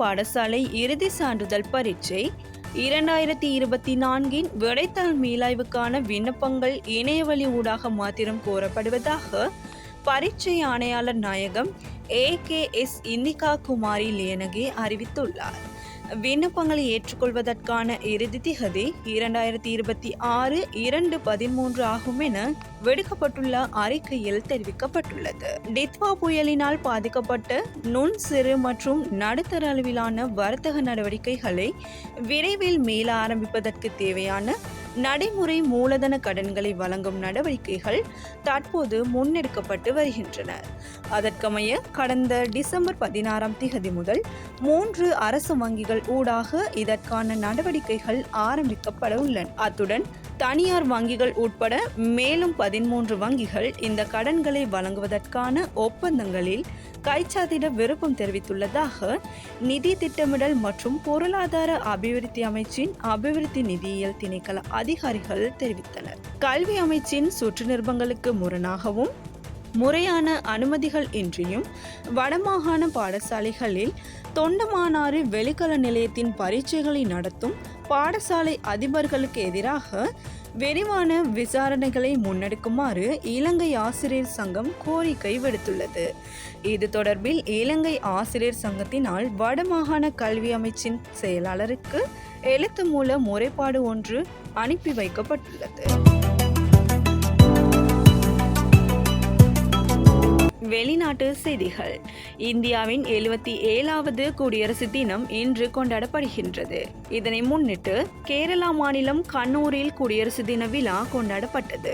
பாடசாலை இறுதி சான்றிதழ் பரீட்சை 2024 விடைத்தாள் மீளாய்வுக்கான விண்ணப்பங்கள் இணையவழி ஊடாக மாத்திரம் கோரப்படுவதாக பரீட்சை ஆணையாளர் நாயகம் AKS இந்திகா குமாரி லியனகே அறிவித்துள்ளார். விண்ணப்பங்களை ஏற்றுக்கொள்வதற்கான இறுதி திகதி 2026/2/13 ஆகும் என விடுக்கப்பட்டுள்ள அறிக்கையில் தெரிவிக்கப்பட்டுள்ளது. டித்வா புயலினால் பாதிக்கப்பட்ட நுண் சிறு மற்றும் நடுத்தர அளவிலான வர்த்தக நடவடிக்கைகளை விரைவில் மீள ஆரம்பிப்பதற்கு தேவையான நடைமுறை மூலதன கடன்களை வழங்கும் நடவடிக்கைகள் தற்போது முன்னெடுக்கப்பட்டு வருகின்றன. அதற்கமைய கடந்த டிசம்பர் 16 முதல் 3 அரசு வங்கிகள் ஊடாக இதற்கான நடவடிக்கைகள் ஆரம்பிக்கப்பட உள்ளன. அத்துடன் தனியார் வங்கிகள் உட்பட மேலும் 13 வங்கிகள் இந்த கடன்களை வழங்குவதற்கான ஒப்பந்தங்களில் கைச்சாத்திட விருப்பம் தெரிவித்துள்ளதாக நிதி திட்டமிடல் மற்றும் பொருளாதார அபிவிருத்தி அமைச்சின் அபிவிருத்தி நிதியியல் திணைக்கள அதிகாரிகள் தெரிவித்தனர். கல்வி அமைச்சின் சுற்று நிருபங்களுக்கு முரணாகவும் முறையான அனுமதிகள் இன்றியும் வடமாகாண பாடசாலைகளில் தொண்டமானாறு வெளிக்கல நிலையத்தின் பரீட்சைகளை நடத்தும் பாடசாலை அதிபர்களுக்கு எதிராக விரிவான விசாரணைகளை முன்னெடுக்குமாறு இலங்கை ஆசிரியர் சங்கம் கோரிக்கை விடுத்துள்ளது. இது தொடர்பில் இலங்கை ஆசிரியர் சங்கத்தினால் வடமாகாண கல்வி அமைச்சின் செயலாளருக்கு எழுத்து மூல முறைப்பாடு ஒன்று அனுப்பி வைக்கப்பட்டுள்ளது. வெளிநாட்டு செய்திகள். இந்தியாவின் 77வது குடியரசு தினம் இன்று கொண்டாடப்படுகின்றது. இதனை முன்னிட்டு கேரளா மாநிலம் கண்ணூரில் குடியரசு தின விழா கொண்டாடப்பட்டது.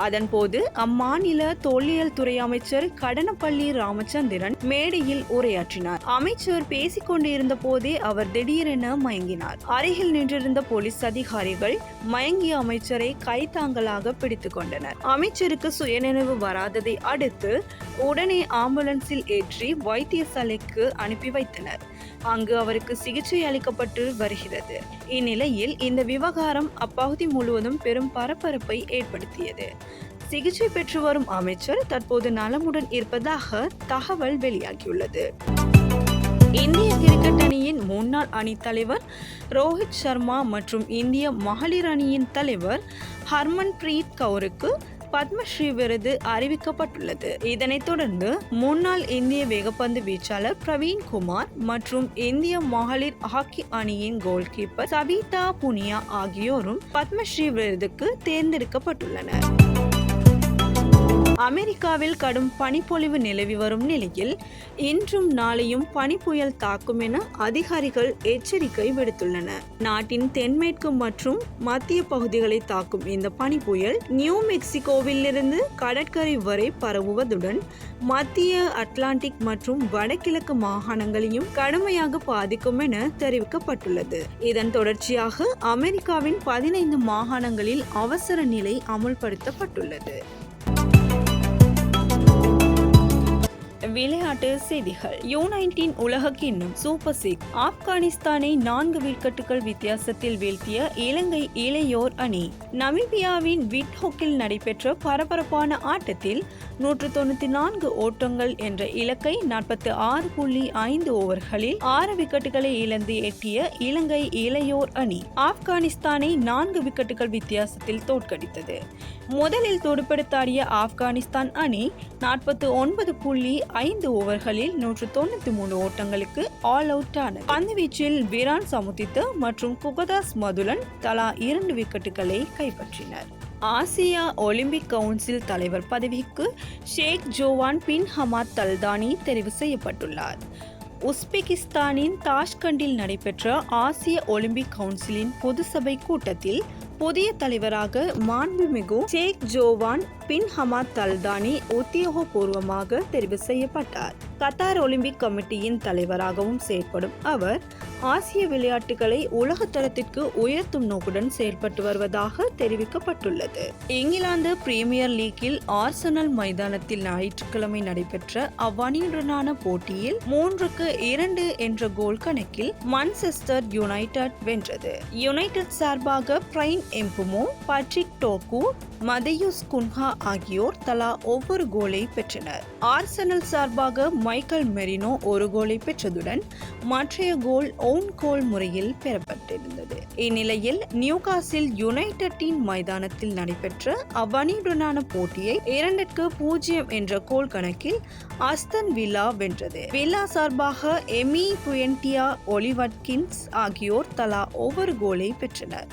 அதன்போது அம்மாநில தொல்லியல் துறை அமைச்சர் கடனப்பள்ளி ராமச்சந்திரன் மேடையில் உரையாற்றினார். அமைச்சர் பேசிக் கொண்டிருந்த போதே அவர் திடீரென மயங்கினார். அருகில் நின்றிருந்த போலீஸ் அதிகாரிகள் மயங்கிய அமைச்சரை கைத்தாங்கலாக பிடித்துக் கொண்டனர். அமைச்சருக்கு சுயநினைவு வராததை அடுத்து உடனே ஆம்புலன்ஸில் ஏற்றி வைத்தியசாலைக்கு அனுப்பி வைத்தனர். அங்கு அவருக்கு சிகிச்சை அளிக்கப்பட்டு வருகிறது. இந்நிலையில் இந்த விவகாரம் அப்பகுதி முழுவதும் பெரும் பரபரப்பை ஏற்படுத்தியது. சிகிச்சை பெற்று வரும் அமைச்சர் தற்போது நலமுடன் இருப்பதாக தகவல் வெளியாகியுள்ளது. இந்திய கிரிக்கெட் அணியின் முன்னாள் அணித் தலைவர் ரோஹித் சர்மா மற்றும் இந்திய மகளிர் அணியின் தலைவர் ஹர்மன் பிரீத் கவுருக்கு பத்மஸ்ரீ விருது அறிவிக்கப்பட்டுள்ளது. இதனைத் தொடர்ந்து முன்னாள் இந்திய வேகப்பந்து வீச்சாளர் பிரவீன் குமார் மற்றும் இந்திய மகளிர் ஹாக்கி அணியின் கோல் கீப்பர் சவிதா புனியா ஆகியோரும் பத்மஸ்ரீ விருதுக்கு தேர்ந்தெடுக்கப்பட்டுள்ளனர். அமெரிக்காவில் கடும் பனிப்பொழிவு நிலவி வரும் நிலையில் இன்றும் நாளையும் பனிப்புயல் தாக்கும் என அதிகாரிகள் எச்சரிக்கை விடுத்துள்ளனர். நாட்டின் தென்மேற்கு மற்றும் மத்திய பகுதிகளை தாக்கும் இந்த பனிப்புயல் நியூ மெக்சிகோவில் இருந்து கடற்கரை வரை பரவுவதுடன் மத்திய அட்லாண்டிக் மற்றும் வடகிழக்கு மாகாணங்களையும் கடுமையாக பாதிக்கும் என தெரிவிக்கப்பட்டுள்ளது. இதன் தொடர்ச்சியாக அமெரிக்காவின் 15 மாகாணங்களில் அவசர நிலை அமுல்படுத்தப்பட்டுள்ளது. விளையாட்டு செய்திகள். U19 உலக கிண்ணம் சூப்பர் 6 ஆப்கானிஸ்தானை 4 விக்கெட்டுகள் வித்தியாசத்தில் வீழ்த்திய இலங்கை இளையோர் அணி. நமீபியாவின் விட்ஹோக்கில் நடைபெற்ற பரபரப்பான ஆட்டத்தில் 194 ஓட்டங்கள் என்ற இலக்கை 46.5 ஓவர்களில் 6 விக்கெட்டுகளை இழந்து எட்டிய இலங்கை இளையோர் அணி ஆப்கானிஸ்தானை 4 விக்கெட்டுகள் வித்தியாசத்தில் தோற்கடித்தது. முதலில் துடுப்படுத்தாடிய ஆப்கானிஸ்தான் அணி 49.5 ஓவர்களில் 193 ஓட்டங்களுக்கு ஆல் அவுட் ஆனது. பந்துவீச்சில் விரான் சமுதித்த மற்றும் குகதாஸ் மதுலன் தலா 2 விக்கெட்டுகளை கைப்பற்றினர். ஆசியா ஒலிம்பிக் கவுன்சில் தலைவர் பதவிக்கு ஷேக் ஜோவான் பின் ஹமாத் தல்தானி தெரிவு செய்யப்பட்டுள்ளார். உஸ்பெகிஸ்தானின் தாஷ்கண்டில் நடைபெற்ற ஆசிய ஒலிம்பிக் கவுன்சிலின் பொது சபை கூட்டத்தில் புதிய தலைவராக மாண்புமிகு ஷேக் ஜோவான் பின் ஹமாத் தல்தானி உத்தியோகபூர்வமாக தெரிவு செய்யப்பட்டார். கத்தார் ஒலிம்பிக் கமிட்டியின் தலைவராகவும் செயற்படும் அவர் ஆசிய விளையாட்டுகளை உலக தரத்திற்கு உயர்த்தும் நோக்குடன் செயல்பட்டு வருவதாக தெரிவிக்கப்பட்டுள்ளது. இங்கிலாந்து பிரீமியர் லீக்கில் ஆர்சனல் மைதானத்தில் ஞாயிற்றுக்கிழமை நடைபெற்ற அவ்வணியுடனான போட்டியில் 3-2 என்ற கோல் கணக்கில் மான்செஸ்டர் யுனைடெட் வென்றது. யுனைடெட் சார்பாக பிரைன் எம்புமோ, பட்ரிக் டோக்கு, மதேயுஸ் குன்ஹா ஆகியோர் தலா ஒவ்வொரு கோலை பெற்றனர். ஆர்சனல் சார்பாக மைக்கேல் மெரினோ ஒரு கோலை பெற்றதுடன் மற்றைய கோல் ஓன் கோல் முறையில் பெறப்பட்டிருந்தது. இந்நிலையில் நியூகாசில் யுனைடெட்டின் மைதானத்தில் நடைபெற்ற அவ்வணியுடனான போட்டியை 2-0 என்ற கோல் கணக்கில் அஸ்டன் வில்லா வென்றது. வில்லா சார்பாக எமி புயன்டியா, ஒலி வாட்கின்ஸ் ஆகியோர் தலா ஒவ்வொரு கோலை பெற்றனர்.